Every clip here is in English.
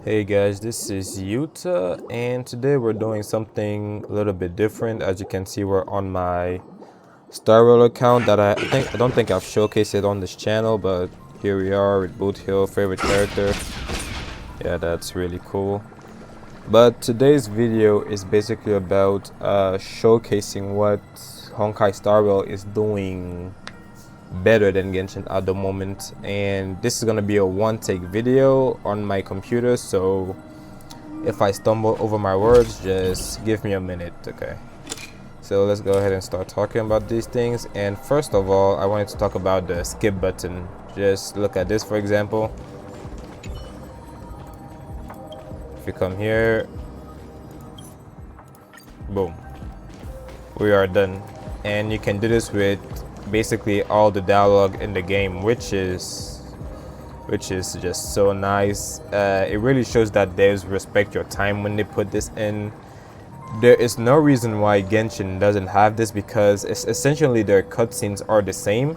Hey guys, this is Yuta, and today we're doing something a little bit different. As you can see, we're on my Star Rail account that I don't think I've showcased it on this channel, but here we are with Boot Hill, favorite character. Yeah, that's really cool. But today's video is basically about showcasing what Honkai Star Rail is doing better than Genshin at the moment, and this is gonna be a one-take video on my computer, so if I stumble over my words, just give me a minute, okay? So let's go ahead and start talking about these things. And first of all, I wanted to talk about the skip button. Just look at this, for example. If you come here, boom, we are done. And you can do this with basically all the dialogue in the game, which is just so nice. It really shows that there's respect your time when they put this in. There is no reason why Genshin doesn't have this, because it's essentially their cutscenes are the same.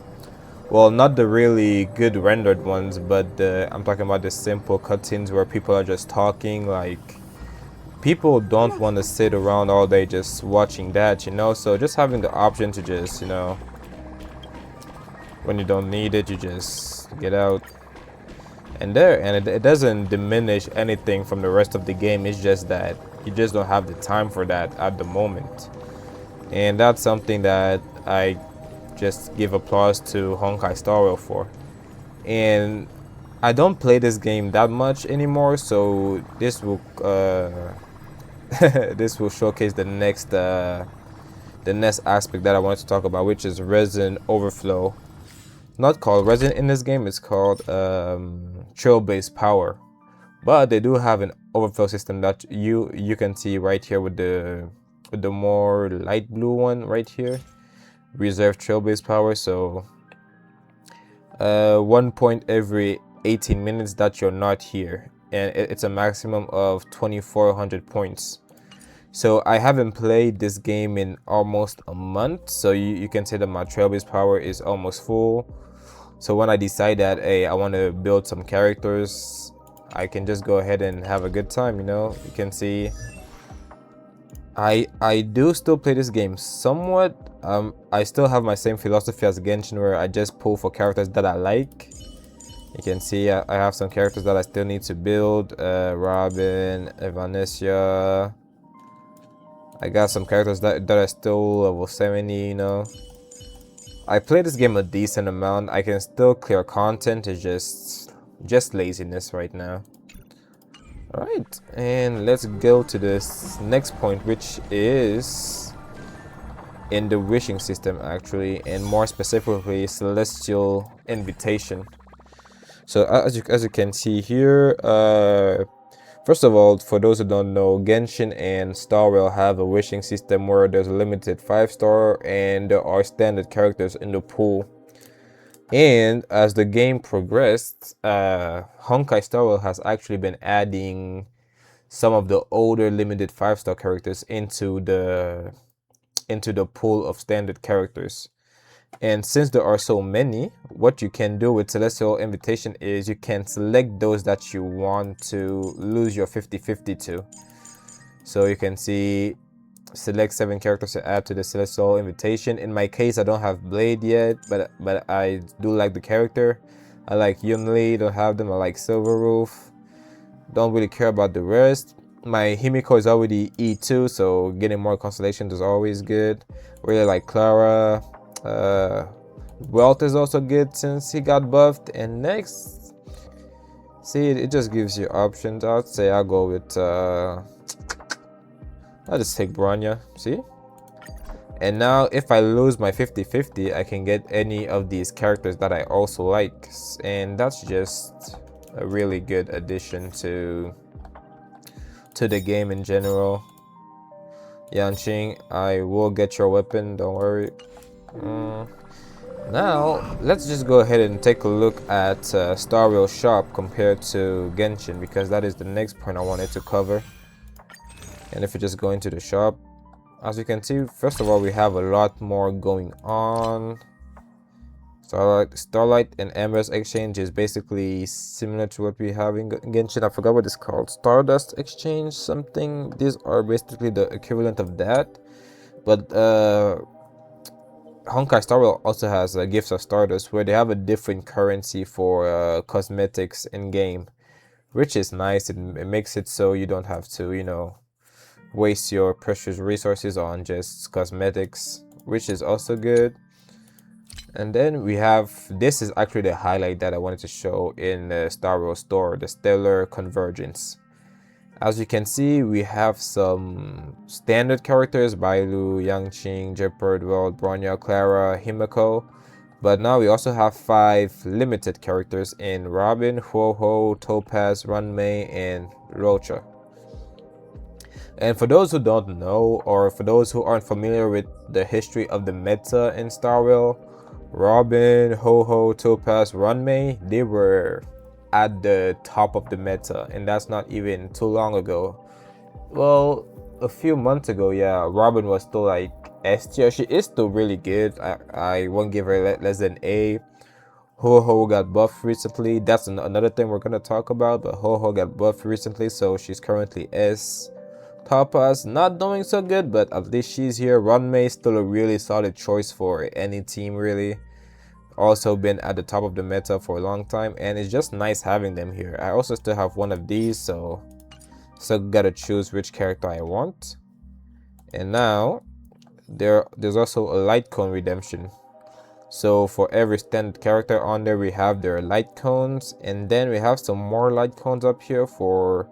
Well, not the really good rendered ones, but I'm talking about the simple cutscenes where people are just talking. Like, people don't want to sit around all day just watching that, you know? So just having the option to just, when you don't need it, you just get out. And it doesn't diminish anything from the rest of the game. It's just that you just don't have the time for that at the moment, and that's something that I just give applause to Honkai Star Rail for. And I don't play this game that much anymore, so this will this will showcase the next aspect that I wanted to talk about, which is resin overflow. Not called resin in this game, it's called trail-based power. But they do have an overflow system that you can see right here with the more light blue one right here. Reserve trail-based power. So 1 point every 18 minutes that you're not here, and it's a maximum of 2400 points. So I haven't played this game in almost a month, so you can say that my trail-based power is almost full. So when I decide that, hey, I want to build some characters, I can just go ahead and have a good time, you know? You can see I do still play this game somewhat. I still have my same philosophy as Genshin, where I just pull for characters that I like. You can see I have some characters that I still need to build. Robin, Vanessa. I got some characters that are still level 70, you know? I play this game a decent amount. I can still clear content. It's just laziness right now. Alright, and let's go to this next point, which is in the wishing system, actually, and more specifically celestial invitation. So as you can see here, first of all, for those who don't know, Genshin and Star Rail have a wishing system where there's a limited 5-star and there are standard characters in the pool. And as the game progressed, Honkai Star Rail has actually been adding some of the older limited 5-star characters into the pool of standard characters. And since there are so many, what you can do with Celestial Invitation is you can select those that you want to lose your 50-50 to. So you can see, select 7 characters to add to the Celestial Invitation. In my case, I don't have Blade yet, but I do like the character. I like Yunli, don't have them. I like Silver Roof. Don't really care about the rest. My Himiko is already E2, so getting more constellations is always good. Really like Clara. Wealth is also good since he got buffed. And next, see, it just gives you options. I'd say I'll go with I'll just take Bronya, see? And now if I lose my 50-50, I can get any of these characters that I also like. And that's just a really good addition to the game in general. Yanqing, I will get your weapon, don't worry. Now, let's just go ahead and take a look at Star Rail Shop compared to Genshin, because that is the next point I wanted to cover. And if you just go into the shop, as you can see, first of all, we have a lot more going on. Starlight and Amber's exchange is basically similar to what we have in Genshin. I forgot what it's called. Stardust exchange something. These are basically the equivalent of that. But Honkai Star Rail also has Gifts of Stardust, where they have a different currency for cosmetics in game, which is nice. It makes it so you don't have to, you know, waste your precious resources on just cosmetics, which is also good. And then we have, this is actually the highlight that I wanted to show in the Star Rail store, the Stellar Convergence. As you can see, we have some standard characters: Bailu, Yangqing, Jeopard, World, Bronya, Clara, Himiko. But now we also have 5 limited characters in Robin, Ho-Ho, Topaz, Runmei, and Rocha. And for those who don't know, or for those who aren't familiar with the history of the meta in Star Rail, Robin, Ho-Ho, Topaz, Runmei, they were at the top of the meta, and that's not even too long ago. Well, a few months ago, yeah, Robin was still like S tier. She is still really good. I won't give her less than A. Ho-Ho got buffed recently. That's another thing we're gonna talk about, but Ho-Ho got buffed recently, so she's currently S. Topaz not doing so good, but at least she's here. Runmei still a really solid choice for any team, really. Also been at the top of the meta for a long time, and it's just nice having them here. I also still have one of these, so still gotta choose which character I want. And now there's also a light cone redemption. So for every standard character on there, we have their light cones, and then we have some more light cones up here for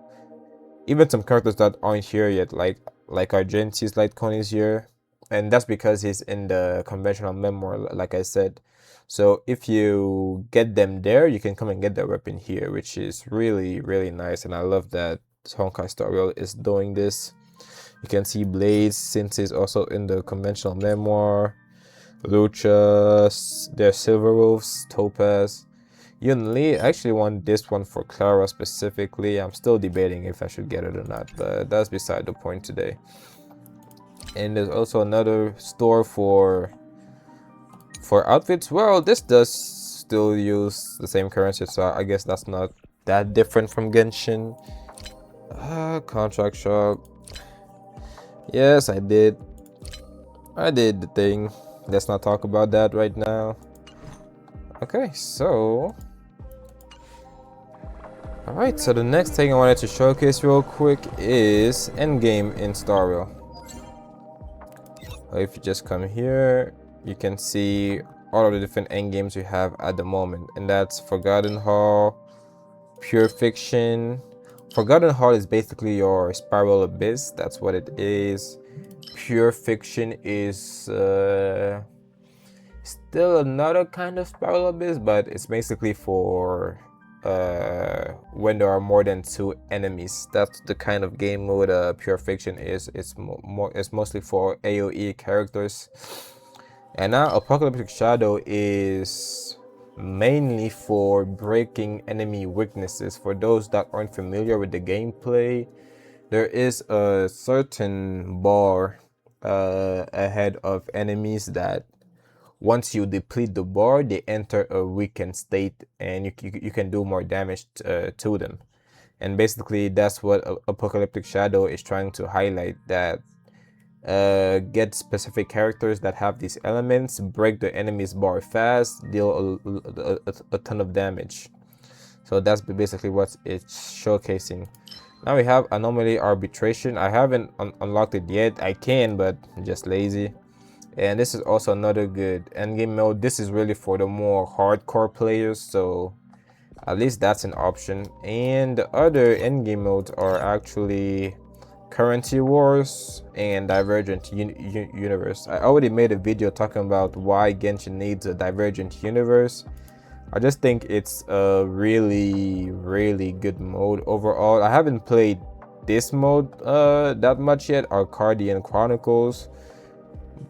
even some characters that aren't here yet, like Argenti's light cone is here, and that's because he's in the conventional memoir, like I said. So if you get them there, you can come and get their weapon here, which is really, really nice, and I love that Honkai Star Rail is doing this. You can see Blaze, since he's also in the conventional memoir. Lucha, there's Silver Wolves, Topaz. Yun Li, I actually want this one for Clara specifically. I'm still debating if I should get it or not, but that's beside the point today. And there's also another store for outfits. Well, this does still use the same currency, so I guess that's not that different from Genshin. Contract shop. Yes, I did the thing. Let's not talk about that right now. Okay, so alright, so the next thing I wanted to showcase real quick is endgame in Star Rail. If you just come here, you can see all of the different endgames we have at the moment, and that's Forgotten Hall, Pure Fiction. Forgotten Hall is basically your Spiral Abyss, that's what it is. Pure Fiction is still another kind of Spiral Abyss, but it's basically for when there are more than 2 enemies. That's the kind of game mode Pure Fiction is. It's mostly for AoE characters. And now Apocalyptic Shadow is mainly for breaking enemy weaknesses. For those that aren't familiar with the gameplay, there is a certain bar ahead of enemies that once you deplete the bar, they enter a weakened state, and you can do more damage to them. And basically that's what Apocalyptic Shadow is trying to highlight, that get specific characters that have these elements, break the enemy's bar fast, deal a ton of damage. So that's basically what it's showcasing. Now we have Anomaly Arbitration. I haven't unlocked it yet. I can, but I'm just lazy. And this is also another good endgame mode. This is really for the more hardcore players, so at least that's an option. And the other endgame modes are actually Currency Wars and Divergent Universe. I already made a video talking about why Genshin needs a Divergent Universe. I just think it's a really, really good mode overall. I haven't played this mode that much yet, Arcadian Chronicles,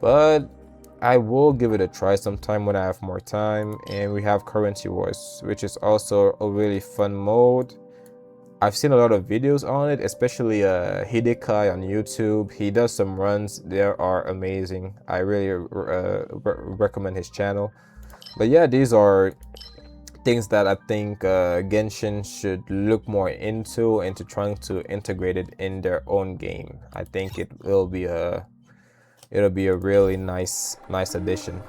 but I will give it a try sometime when I have more time. And we have Currency Wars, which is also a really fun mode. I've seen a lot of videos on it, especially Hidekai on YouTube. He does some runs, they are amazing. I really recommend his channel. But yeah, these are things that I think Genshin should look more into trying to integrate it in their own game. I think it'll be a really nice addition.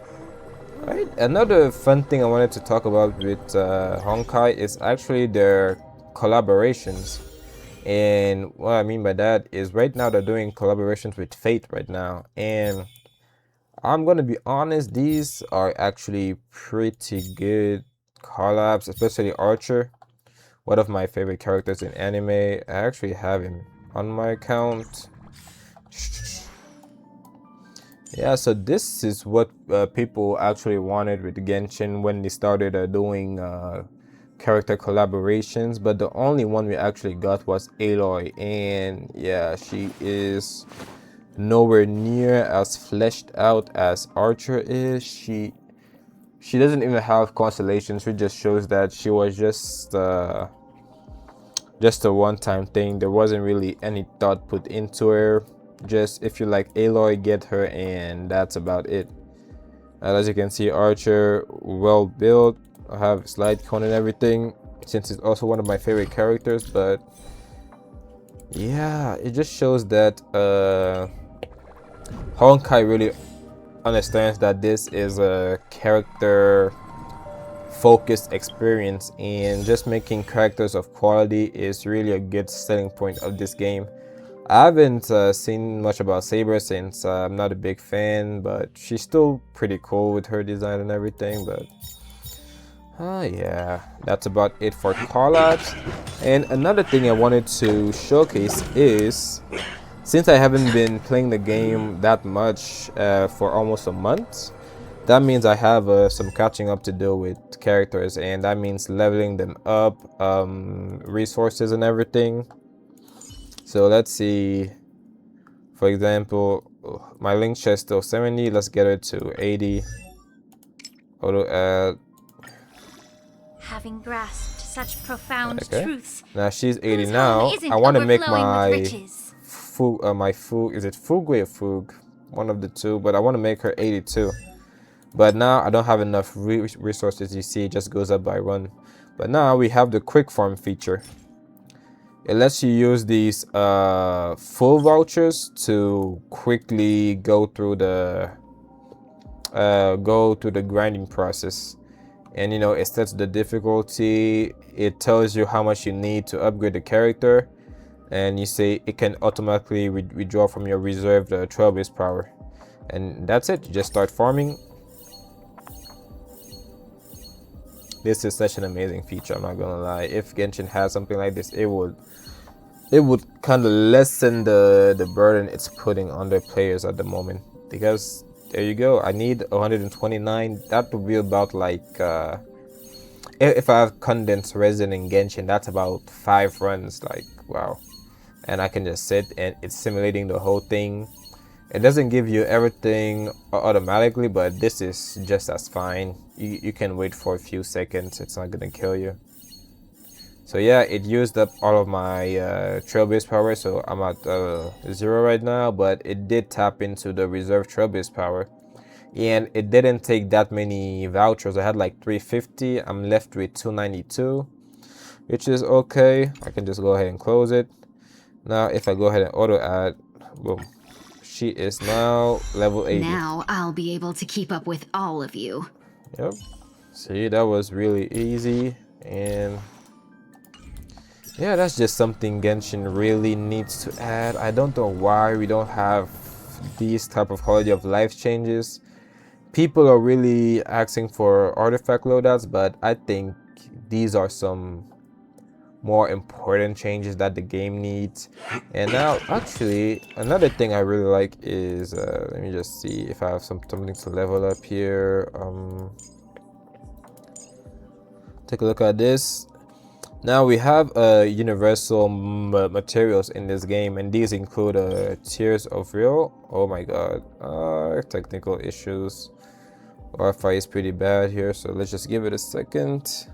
Right. Another fun thing I wanted to talk about with Honkai is actually their collaborations. And what I mean by that is right now they're doing collaborations with Fate right now. And I'm gonna be honest, these are actually pretty good collabs, especially Archer, one of my favorite characters in anime. I actually have him on my account. Yeah, so this is what people actually wanted with Genshin when they started doing character collaborations, but the only one we actually got was Aloy, and yeah, she is nowhere near as fleshed out as Archer is. She doesn't even have constellations. She just shows that she was just a one-time thing. There wasn't really any thought put into her. Just if you like Aloy, get her, and that's about it. As you can see, Archer, well built. I have slide cone and everything, since it's also one of my favorite characters. But yeah, it just shows that Honkai really understands that this is a character focused experience, and just making characters of quality is really a good selling point of this game. I haven't seen much about Saber since I'm not a big fan, but she's still pretty cool with her design and everything. But yeah, that's about it for collabs. And another thing I wanted to showcase is, since I haven't been playing the game that much for almost a month, that means I have some catching up to do with characters, and that means leveling them up, resources and everything. So let's see, for example, my link chest still 70, let's get it to 80. Auto add. Having grasped such profound truths, now she's 80 now. I want to make my is it Fugui or Fug? One of the two, but I want to make her 82. But now I don't have enough resources. You see, it just goes up by one. But now we have the quick farm feature. It lets you use these full vouchers to quickly go through the grinding process. And you know, it sets the difficulty. It tells you how much you need to upgrade the character, and you say it can automatically withdraw from your reserved trailblaze power. And that's it. You just start farming. This is such an amazing feature, I'm not gonna lie. If Genshin had something like this, it would kind of lessen the burden it's putting on their players at the moment. Because there you go, I need 129. That would be about like if I have condensed resin in Genshin, that's about 5 runs. Like, wow. And I can just sit and it's simulating the whole thing. It doesn't give you everything automatically, but this is just as fine. You can wait for a few seconds, it's not gonna kill you. So yeah, it used up all of my trailblaze power, so I'm at 0 right now, but it did tap into the reserve trailblaze power. And it didn't take that many vouchers. I had like 350, I'm left with 292, which is okay. I can just go ahead and close it. Now if I go ahead and auto add, boom. She is now level 80. Now I'll be able to keep up with all of you. Yep. See, that was really easy. And yeah, that's just something Genshin really needs to add. I don't know why we don't have these type of quality of life changes. People are really asking for artifact loadouts, but I think these are some more important changes that the game needs. And now actually another thing I really like is let me just see if I have something to level up here. Take a look at this. Now we have universal materials in this game, and these include Tears of Real. Oh my god, technical issues. Wi-Fi is pretty bad here, so let's just give it a second.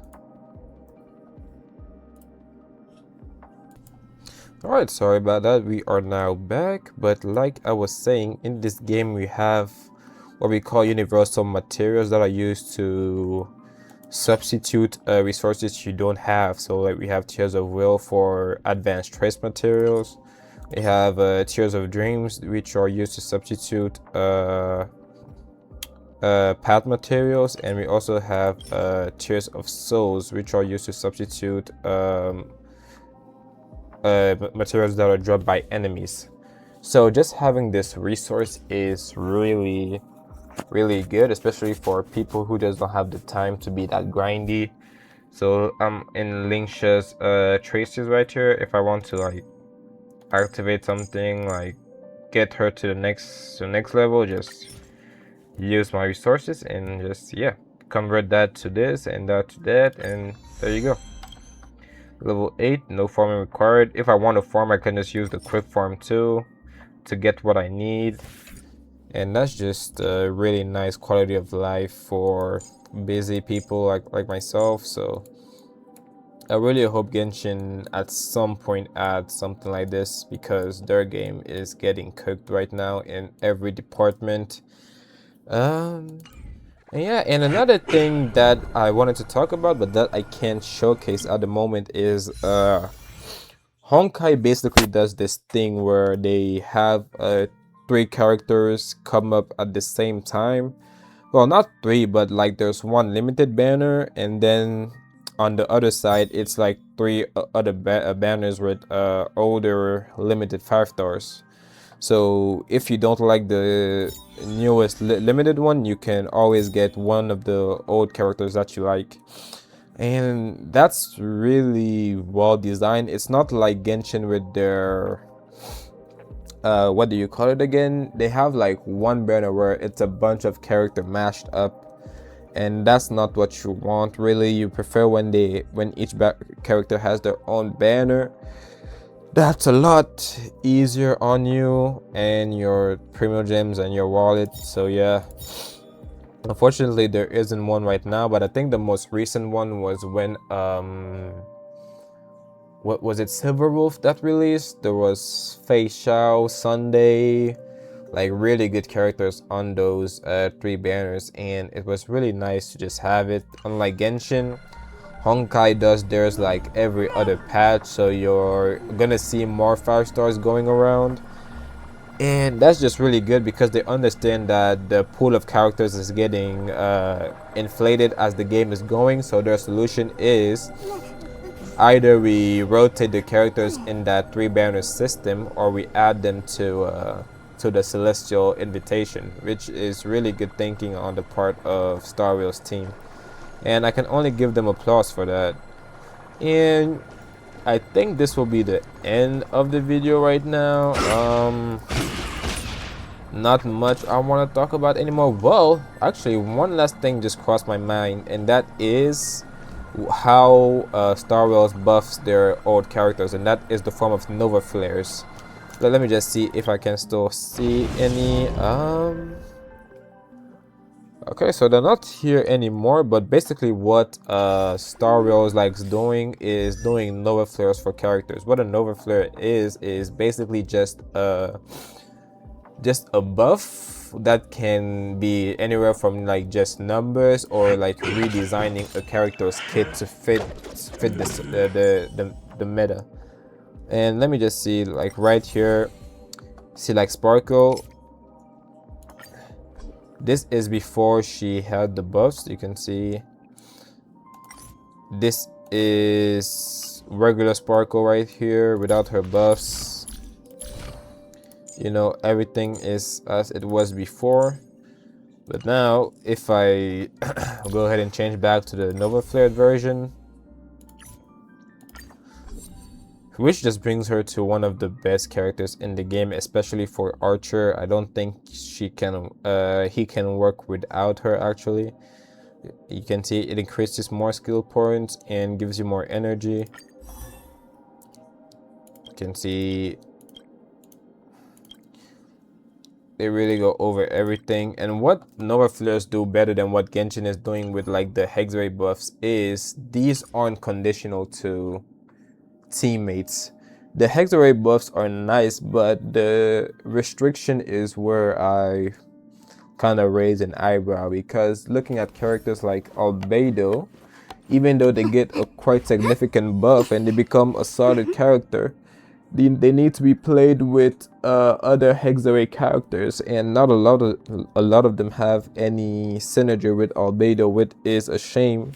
Alright, sorry about that. We are now back, but like I was saying, in this game we have what we call universal materials that are used to substitute resources you don't have. So like we have Tears of Will for advanced trace materials. We have Tears of Dreams, which are used to substitute path materials, and we also have Tears of Souls, which are used to substitute materials that are dropped by enemies. So just having this resource is really good, especially for people who just don't have the time to be that grindy. So I'm in Linksha's traces right here. If I want to like activate something, like get her to the next level, just use my resources and just, yeah, convert that to this and that to that, and there you go. Level 8, no farming required. If I want to farm, I can just use the quick farm too to get what I need. And that's just a really nice quality of life for busy people like myself. So I really hope Genshin at some point adds something like this, because their game is getting cooked right now in every department. And yeah, and another thing that I wanted to talk about but that I can't showcase at the moment is Honkai basically does this thing where they have 3 characters come up at the same time. Well, not 3, but like there's one limited banner, and then on the other side it's like 3 other banners with older limited 5 stars. So if you don't like the newest limited one, you can always get one of the old characters that you like. And that's really well designed. It's not like Genshin with their what do you call it again? They have like one banner where it's a bunch of character mashed up, and that's not what you want really. You prefer when each character has their own banner. That's a lot easier on you and your premium gems and your wallet. So yeah, unfortunately there isn't one right now, but I think the most recent one was when what was it, Silver Wolf that released. There was Fei Xiao, Sunday, like really good characters on those 3 banners, and it was really nice to just have it. Unlike Genshin, Honkai does theirs like every other patch, so you're gonna see more 5 stars going around, and that's just really good because they understand that the pool of characters is getting inflated as the game is going. So their solution is either we rotate the characters in that 3 banner system, or we add them to the Celestial Invitation, which is really good thinking on the part of Star Rail's team, and I can only give them applause for that. And I think this will be the end of the video right now. Not much I want to talk about anymore. Well, actually, one last thing just crossed my mind, and that is how Star Wars buffs their old characters, and that is the form of Novaflares. Let me just see if I can still see any. Okay, so they're not here anymore, but basically what Star Wars likes doing is doing Novaflares for characters. What a Novaflare is basically just a buff that can be anywhere from like just numbers, or like redesigning a character's kit to fit this the meta. And let me just see, like right here, see like Sparkle. This is before she had the buffs. You can see this is regular Sparkle right here without her buffs. You know, everything is as it was before. But now if I go ahead and change back to the Novaflared version, which just brings her to one of the best characters in the game, especially for Archer. I don't think he can work without her actually. You can see it increases more skill points and gives you more energy. You can see they really go over everything. And what Novaflares do better than what Genshin is doing with like the Hex Ray buffs is these aren't conditional to teammates. The Hex Ray buffs are nice, but the restriction is where I kind of raise an eyebrow, because looking at characters like Albedo, even though they get a quite significant buff and they become a solid character, they need to be played with other Hexaway characters, and not a lot of them have any synergy with Albedo, which is a shame.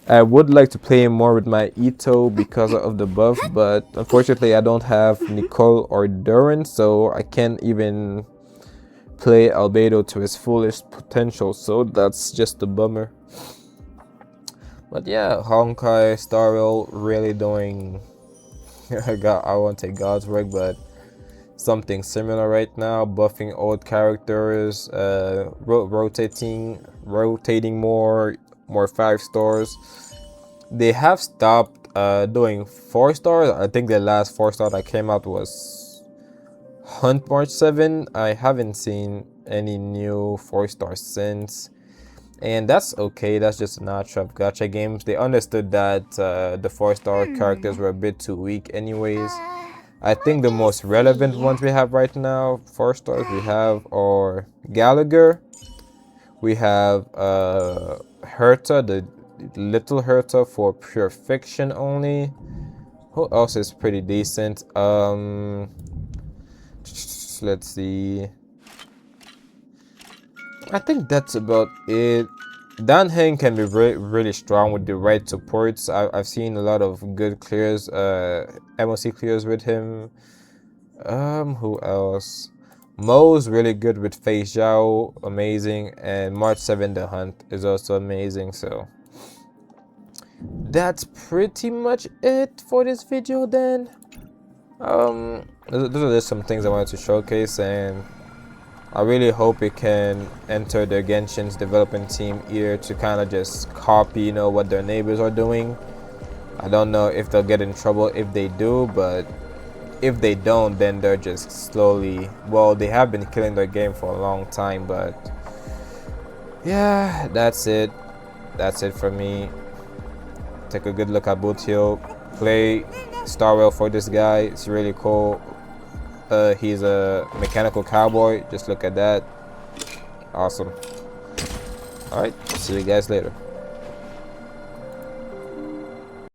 I would like to play him more with my Ito because of the buff, but unfortunately I don't have Nicole or Duran, so I can't even play Albedo to his fullest potential, so that's just a bummer. But yeah, Honkai Star Rail really doing I won't say God's work, but something similar right now, buffing old characters, rotating more 5 stars. They have stopped doing 4 stars. I think the last 4 star that came out was Hunt March 7. I haven't seen any new 4 stars since, and that's okay. That's just a notch of gacha games. They understood that the 4-star characters were a bit too weak anyways. I think the most relevant ones we have right now, 4 stars, we have are Gallagher, we have Herta, the little Herta for pure fiction only. Who else is pretty decent? Let's see. I think that's about it. Dan Heng can be really strong with the right supports. I've seen a lot of good clears, MOC clears with him. Who else? Mo's really good with Fei Zhao, amazing, and March 7 the Hunt is also amazing. So that's pretty much it for this video then. Those are just some things I wanted to showcase, and I really hope it can enter the Genshin's development team ear to kind of just copy, you know, what their neighbors are doing. I don't know if they'll get in trouble if they do, but if they don't, then they're just slowly, well, they have been killing their game for a long time. But yeah, that's it for me. Take a good look at Boot Hill, play Star Rail for this guy. It's really cool. He's a mechanical cowboy. Just look at that. Awesome. Alright, see you guys later.